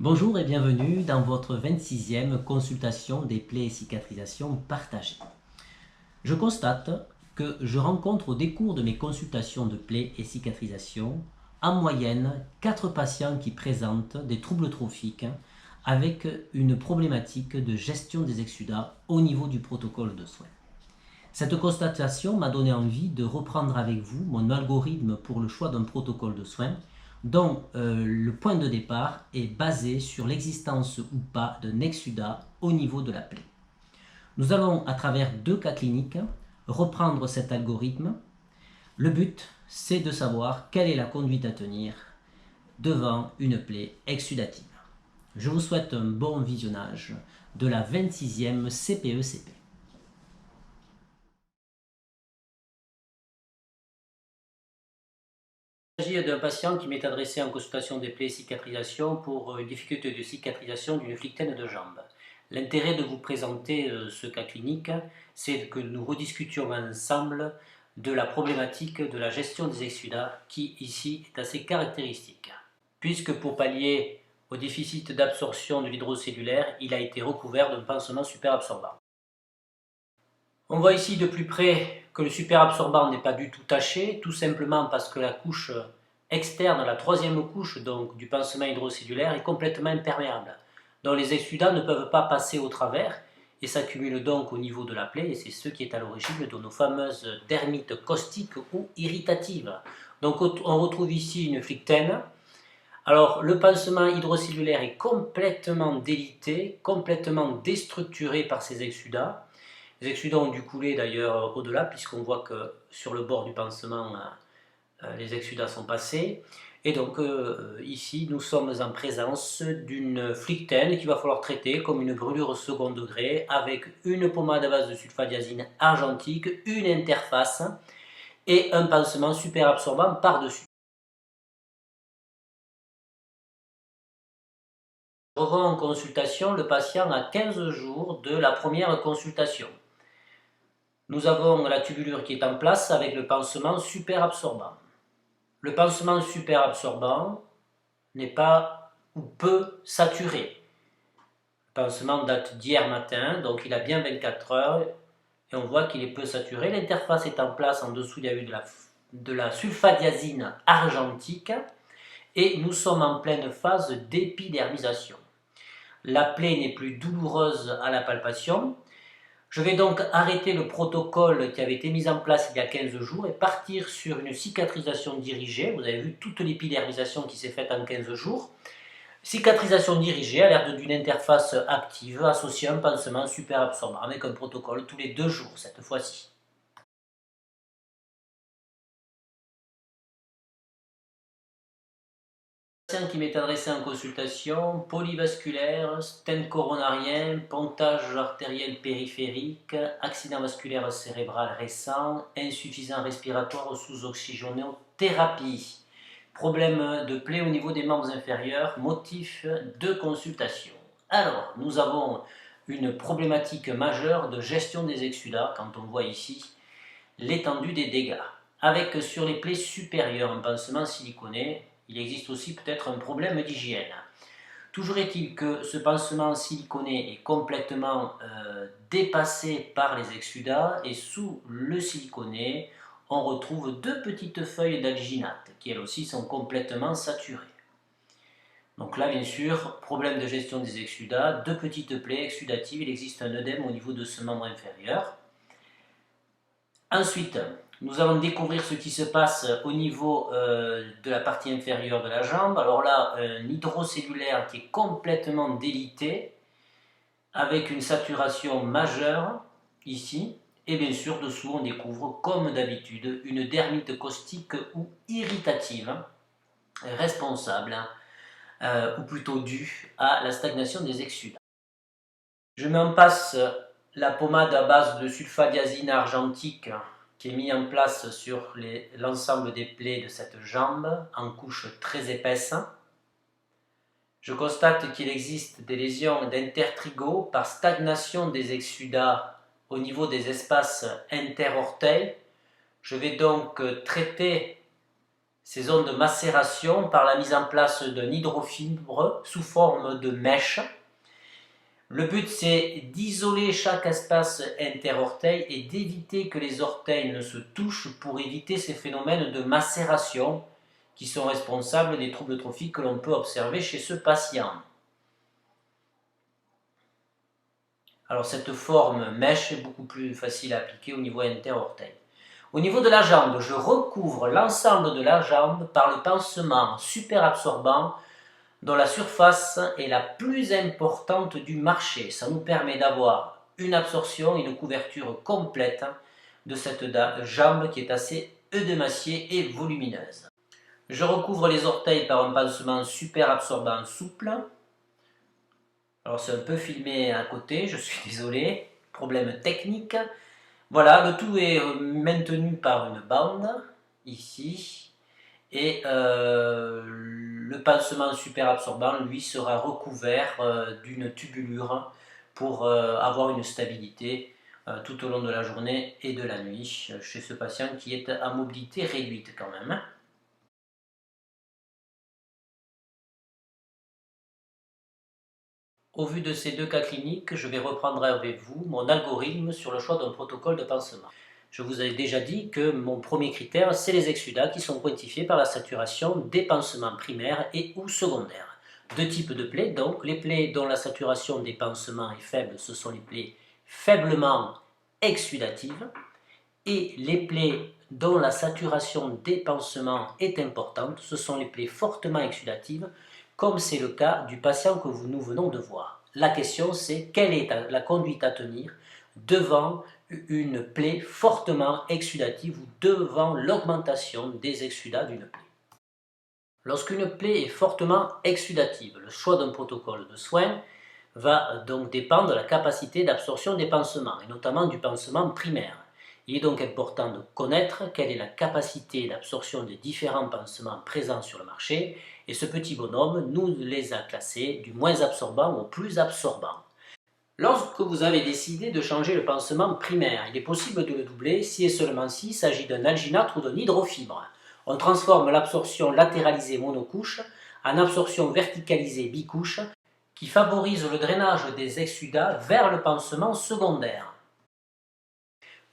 Bonjour et bienvenue dans votre 26e consultation des plaies et cicatrisations partagées. Je constate que je rencontre au décours de mes consultations de plaies et cicatrisations en moyenne 4 patients qui présentent des troubles trophiques avec une problématique de gestion des exsudats au niveau du protocole de soins. Cette constatation m'a donné envie de reprendre avec vous mon algorithme pour le choix d'un protocole de soins dont le point de départ est basé sur l'existence ou pas d'un exsudat au niveau de la plaie. Nous allons, à travers 2 cas cliniques, reprendre cet algorithme. Le but, c'est de savoir quelle est la conduite à tenir devant une plaie exsudative. Je vous souhaite un bon visionnage de la 26e CPE-CP. Il s'agit d'un patient qui m'est adressé en consultation des plaies et cicatrisation pour une difficulté de cicatrisation d'une flictaine de jambe. L'intérêt de vous présenter ce cas clinique, c'est que nous rediscutions ensemble de la problématique de la gestion des exsudats qui ici est assez caractéristique. Puisque pour pallier au déficit d'absorption de l'hydrocellulaire, il a été recouvert d'un pansement superabsorbant. On voit ici de plus près que le superabsorbant n'est pas du tout taché, tout simplement parce que la couche externe, la troisième couche donc, du pansement hydrocellulaire est complètement imperméable. Donc les exsudats ne peuvent pas passer au travers et s'accumulent donc au niveau de la plaie et c'est ce qui est à l'origine de nos fameuses dermites caustiques ou irritatives. Donc on retrouve ici une flictaine. Alors le pansement hydrocellulaire est complètement délité, complètement déstructuré par ces exsudats. Les exsudats ont dû couler d'ailleurs au-delà, puisqu'on voit que sur le bord du pansement, les exsudats sont passés. Et donc ici, nous sommes en présence d'une flictaine qu'il va falloir traiter comme une brûlure second degré, avec une pommade à base de sulfadiazine argentique, une interface et un pansement superabsorbant par-dessus. Je revois en consultation le patient à 15 jours de la première consultation. Nous avons la tubulure qui est en place avec le pansement superabsorbant. Le pansement superabsorbant n'est pas ou peu saturé. Le pansement date d'hier matin, donc il a bien 24 heures et on voit qu'il est peu saturé. L'interface est en place, en dessous il y a eu de la sulfadiazine argentique et nous sommes en pleine phase d'épidermisation. La plaie n'est plus douloureuse à la palpation. Je vais donc arrêter le protocole qui avait été mis en place il y a 15 jours et partir sur une cicatrisation dirigée. Vous avez vu toute l'épidermisation qui s'est faite en 15 jours. Cicatrisation dirigée à l'aide d'une interface active associée à un pansement superabsorbant avec un protocole tous les 2 jours cette fois-ci. Patient qui m'est adressé en consultation, polyvasculaire, stent coronarien, pontage artériel périphérique, accident vasculaire cérébral récent, insuffisant respiratoire sous oxygénothérapie, problème de plaie au niveau des membres inférieurs, motif de consultation. Alors, nous avons une problématique majeure de gestion des exsudats, quand on voit ici l'étendue des dégâts, avec sur les plaies supérieures un pansement siliconé. Il existe aussi peut-être un problème d'hygiène. Toujours est-il que ce pansement siliconé est complètement dépassé par les exsudats et sous le siliconé, on retrouve 2 petites feuilles d'alginate qui elles aussi sont complètement saturées. Donc là, bien sûr, problème de gestion des exsudats, 2 petites plaies exsudatives, il existe un œdème au niveau de ce membre inférieur. Ensuite, nous allons découvrir ce qui se passe au niveau de la partie inférieure de la jambe. Alors là, un hydrocellulaire qui est complètement délité, avec une saturation majeure ici. Et bien sûr, dessous, on découvre, comme d'habitude, une dermite caustique ou irritative, responsable, ou plutôt due à la stagnation des exsudats. Je mets en place la pommade à base de sulfadiazine argentique qui est mise en place sur l'ensemble des plaies de cette jambe en couche très épaisse. Je constate qu'il existe des lésions d'intertrigo par stagnation des exsudats au niveau des espaces interorteils. Je vais donc traiter ces zones de macération par la mise en place d'un hydrofibre sous forme de mèche. Le but, c'est d'isoler chaque espace interorteil et d'éviter que les orteils ne se touchent pour éviter ces phénomènes de macération qui sont responsables des troubles trophiques que l'on peut observer chez ce patient. Alors cette forme mèche est beaucoup plus facile à appliquer au niveau interorteil. Au niveau de la jambe, je recouvre l'ensemble de la jambe par le pansement super absorbant dont la surface est la plus importante du marché. Ça nous permet d'avoir une absorption et une couverture complète de cette jambe qui est assez œdémaciée et volumineuse. Je recouvre les orteils par un pansement super absorbant souple. Alors c'est un peu filmé à côté, je suis désolé, problème technique. Voilà, le tout est maintenu par une bande, ici, et le pansement super absorbant, lui, sera recouvert d'une tubulure pour avoir une stabilité tout au long de la journée et de la nuit chez ce patient qui est à mobilité réduite quand même. Au vu de ces deux cas cliniques, je vais reprendre avec vous mon algorithme sur le choix d'un protocole de pansement. Je vous avais déjà dit que mon premier critère, c'est les exsudats qui sont quantifiés par la saturation des pansements primaires et ou secondaires. Deux types de plaies, donc les plaies dont la saturation des pansements est faible, ce sont les plaies faiblement exsudatives, et les plaies dont la saturation des pansements est importante, ce sont les plaies fortement exsudatives, comme c'est le cas du patient que nous venons de voir. La question, c'est quelle est la conduite à tenir devant une plaie fortement exsudative ou devant l'augmentation des exsudats d'une plaie. Lorsqu'une plaie est fortement exsudative, le choix d'un protocole de soins va donc dépendre de la capacité d'absorption des pansements, et notamment du pansement primaire. Il est donc important de connaître quelle est la capacité d'absorption des différents pansements présents sur le marché, et ce petit bonhomme nous les a classés du moins absorbant au plus absorbant. Lorsque vous avez décidé de changer le pansement primaire, il est possible de le doubler si et seulement s'il s'agit d'un alginate ou d'un hydrofibre. On transforme l'absorption latéralisée monocouche en absorption verticalisée bicouche qui favorise le drainage des exsudats vers le pansement secondaire.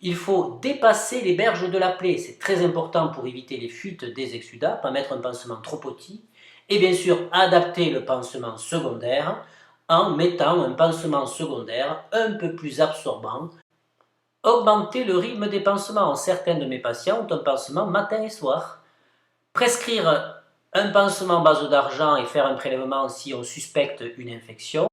Il faut dépasser les berges de la plaie, c'est très important pour éviter les fuites des exsudats, pas mettre un pansement trop petit, et bien sûr adapter le pansement secondaire en mettant un pansement secondaire un peu plus absorbant. Augmenter le rythme des pansements. Certains de mes patients ont un pansement matin et soir. Prescrire un pansement base d'argent et faire un prélèvement si on suspecte une infection.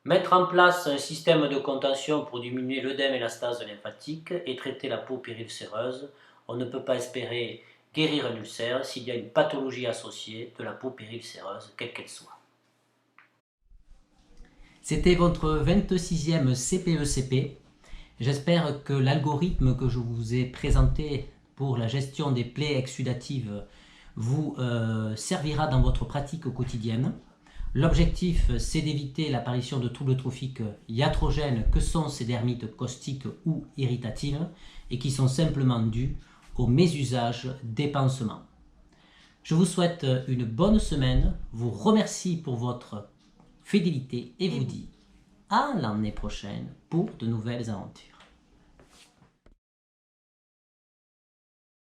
Mettre en place un système de contention pour diminuer l'œdème et la stase lymphatique et traiter la peau périulcéreuse. On ne peut pas espérer guérir un ulcère s'il y a une pathologie associée de la peau périulcéreuse, quelle qu'elle soit. C'était votre 26e CPECP. J'espère que l'algorithme que je vous ai présenté pour la gestion des plaies exsudatives vous servira dans votre pratique quotidienne. L'objectif, c'est d'éviter l'apparition de troubles trophiques iatrogènes que sont ces dermites caustiques ou irritatives et qui sont simplement dus au mésusage des pansements. Je vous souhaite une bonne semaine, vous remercie pour votre fidélité et vous dit à l'année prochaine pour de nouvelles aventures.